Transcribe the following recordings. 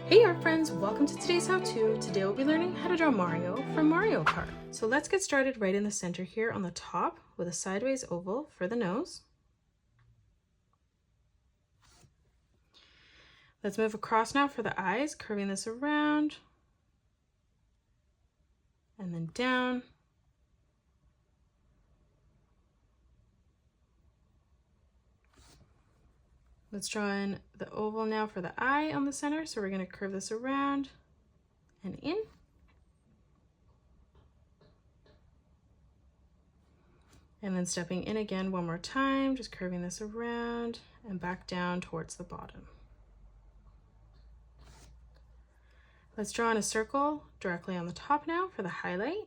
Hey art friends, welcome to today's how-to. Today we'll be learning how to draw Mario from Mario Kart. So let's get started right in the center here on the top with a sideways oval for the nose. Let's move across now for the eyes, curving this around and then down. Let's draw in the oval now for the eye on the center. So we're going to curve this around and in. And then stepping in again one more time, just curving this around and back down towards the bottom. Let's draw in a circle directly on the top now for the highlight.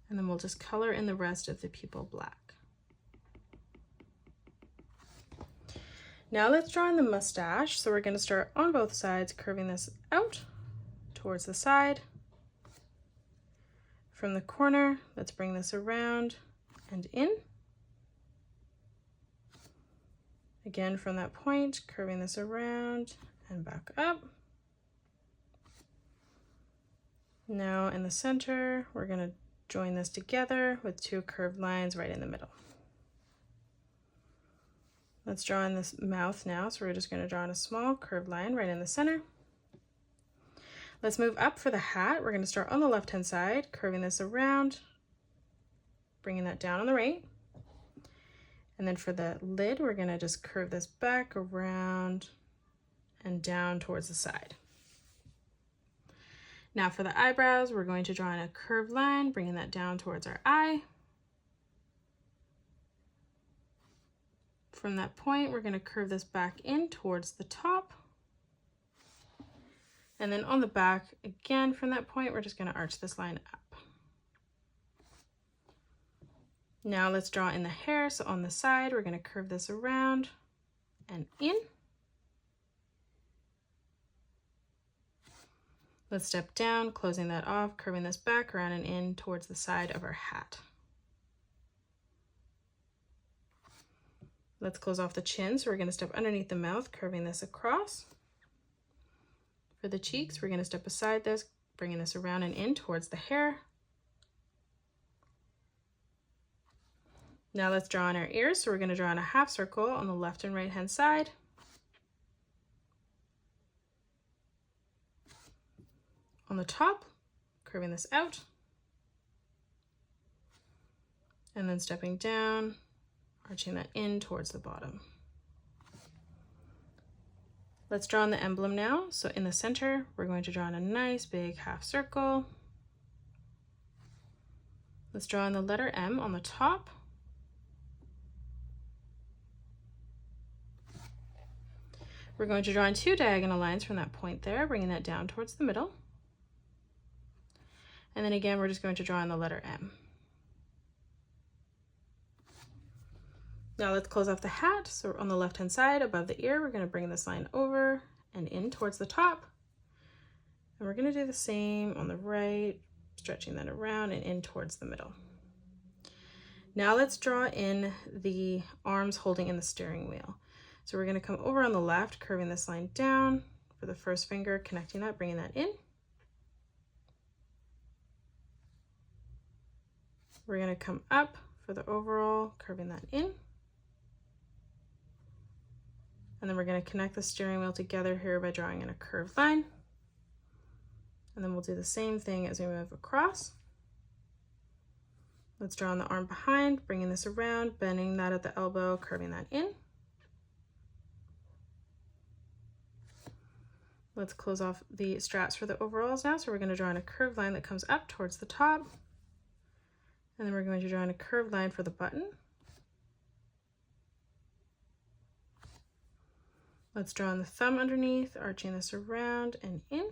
And then we'll just color in the rest of the pupil black. Now let's draw in the mustache. So we're going to start on both sides, curving this out towards the side. From the corner, let's bring this around and in. Again, from that point, curving this around and back up. Now in the center, we're going to join this together with two curved lines right in the middle. Let's draw in this mouth now. So we're just going to draw in a small curved line right in the center. Let's move up for the hat. We're going to start on the left-hand side, curving this around, bringing that down on the right. And then for the lid, we're going to just curve this back around and down towards the side. Now for the eyebrows, we're going to draw in a curved line, bringing that down towards our eye. From that point, we're going to curve this back in towards the top. And then on the back, again, from that point, we're just going to arch this line up. Now let's draw in the hair. So on the side, we're going to curve this around and in. Let's step down, closing that off, curving this back around and in towards the side of our hat. Let's close off the chin. So we're going to step underneath the mouth, curving this across. For the cheeks, we're going to step beside this, bringing this around and in towards the hair. Now let's draw in our ears. So we're going to draw in a half circle on the left and right hand side. On the top, curving this out. And then stepping down, arching that in towards the bottom. Let's draw in the emblem now. So in the center, we're going to draw in a nice big half circle. Let's draw in the letter M on the top. We're going to draw in two diagonal lines from that point there, bringing that down towards the middle. And then again, we're just going to draw in the letter M. Now let's close off the hat. So on the left-hand side above the ear, we're going to bring this line over and in towards the top. And we're going to do the same on the right, stretching that around and in towards the middle. Now let's draw in the arms holding in the steering wheel. So we're going to come over on the left, curving this line down for the first finger, connecting that, bringing that in. We're going to come up for the overall, curving that in. And then we're going to connect the steering wheel together here by drawing in a curved line. And then we'll do the same thing as we move across. Let's draw on the arm behind, bringing this around, bending that at the elbow, curving that in. Let's close off the straps for the overalls now. So we're going to draw in a curved line that comes up towards the top. And then we're going to draw in a curved line for the button. Let's draw in the thumb underneath, arching this around and in.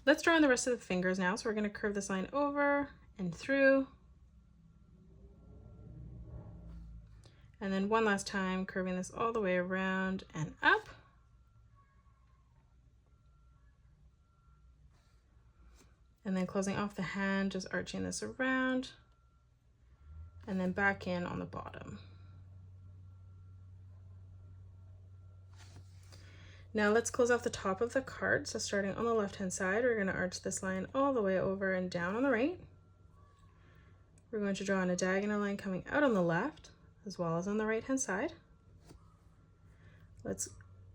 Let's draw in the rest of the fingers now. So we're going to curve this line over and through. And then one last time, curving this all the way around and up. And then closing off the hand, just arching this around and then back in on the bottom. Now let's close off the top of the cart. So starting on the left-hand side, we're going to arch this line all the way over and down on the right. We're going to draw in a diagonal line coming out on the left as well as on the right-hand side. Let's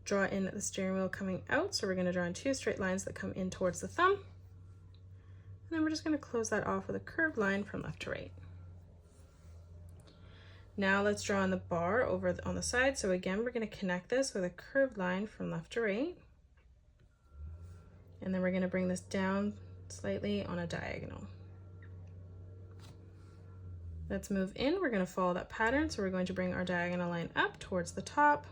draw in the steering wheel coming out. So we're going to draw in 2 straight lines that come in towards the thumb. And then we're just going to close that off with a curved line from left to right. Now let's draw in the bar over on the side. So again, we're going to connect this with a curved line from left to right. And then we're going to bring this down slightly on a diagonal. Let's move in. We're going to follow that pattern. So we're going to bring our diagonal line up towards the top.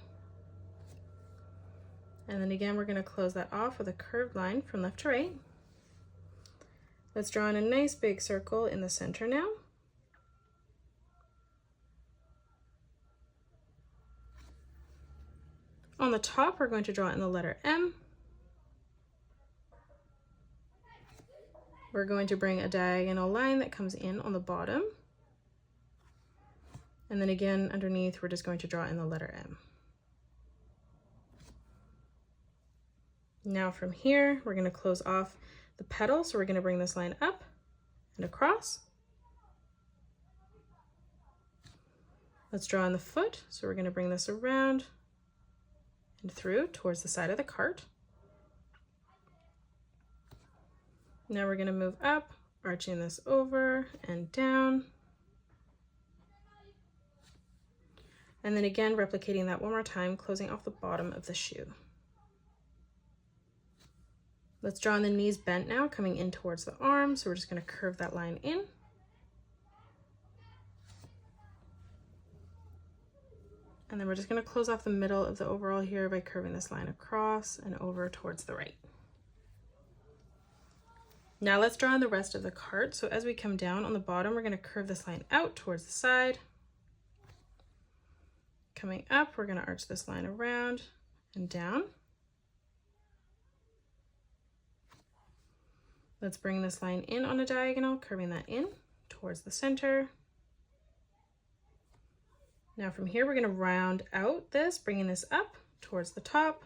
And then again, we're going to close that off with a curved line from left to right. Let's draw in a nice big circle in the center now. On the top, we're going to draw in the letter M. We're going to bring a diagonal line that comes in on the bottom. And then again, underneath, we're just going to draw in the letter M. Now from here, we're going to close off the petal. So we're going to bring this line up and across. Let's draw in the foot. So we're going to bring this around and through towards the side of the cart. Now we're going to move up, arching this over and down. And then again, replicating that one more time, closing off the bottom of the shoe. Let's draw in the knees bent now, coming in towards the arm. So we're just going to curve that line in. And then we're just going to close off the middle of the overall here by curving this line across and over towards the right. Now let's draw in the rest of the cart. So as we come down on the bottom, we're going to curve this line out towards the side. Coming up, we're going to arch this line around and down. Let's bring this line in on a diagonal, curving that in towards the center. Now from here, we're going to round out this, bringing this up towards the top.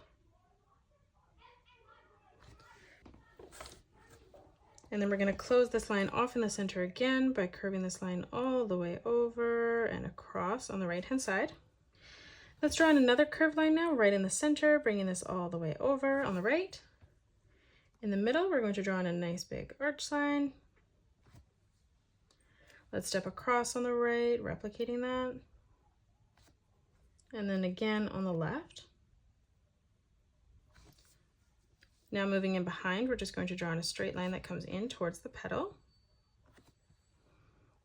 And then we're going to close this line off in the center again by curving this line all the way over and across on the right-hand side. Let's draw in another curved line now, right in the center, bringing this all the way over on the right. In the middle, we're going to draw in a nice big arch line. Let's step across on the right, replicating that. And then again on the left. Now moving in behind, we're just going to draw in a straight line that comes in towards the pedal.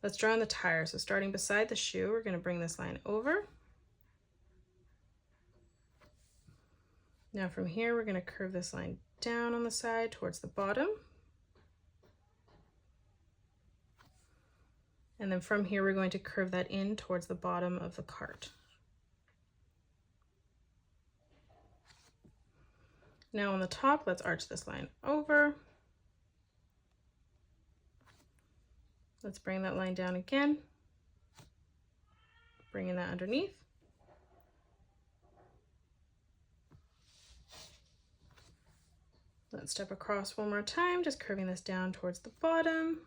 Let's draw in the tire. So starting beside the shoe, we're going to bring this line over. Now from here, we're going to curve this line down on the side towards the bottom. And then from here, we're going to curve that in towards the bottom of the cart. Now on the top, let's arch this line over. Let's bring that line down again, bringing that underneath. Let's step across one more time, just curving this down towards the bottom.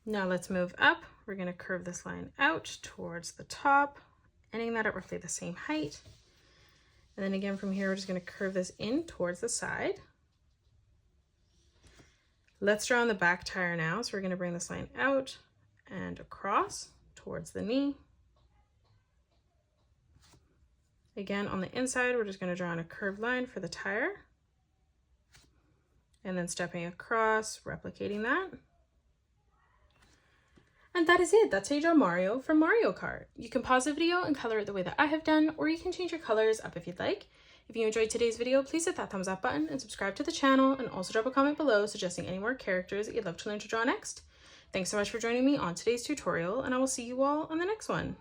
Now let's move up. We're going to curve this line out towards the top, ending that at roughly the same height. And then again from here, we're just going to curve this in towards the side. Let's draw on the back tire now. So we're going to bring this line out and across towards the knee. Again, on the inside, we're just going to draw on a curved line for the tire. And then stepping across, replicating that. And that is it. That's how you draw Mario from Mario Kart. You can pause the video and color it the way that I have done, or you can change your colors up if you'd like. If you enjoyed today's video, please hit that thumbs up button and subscribe to the channel, and also drop a comment below suggesting any more characters that you'd love to learn to draw next. Thanks so much for joining me on today's tutorial, and I will see you all on the next one.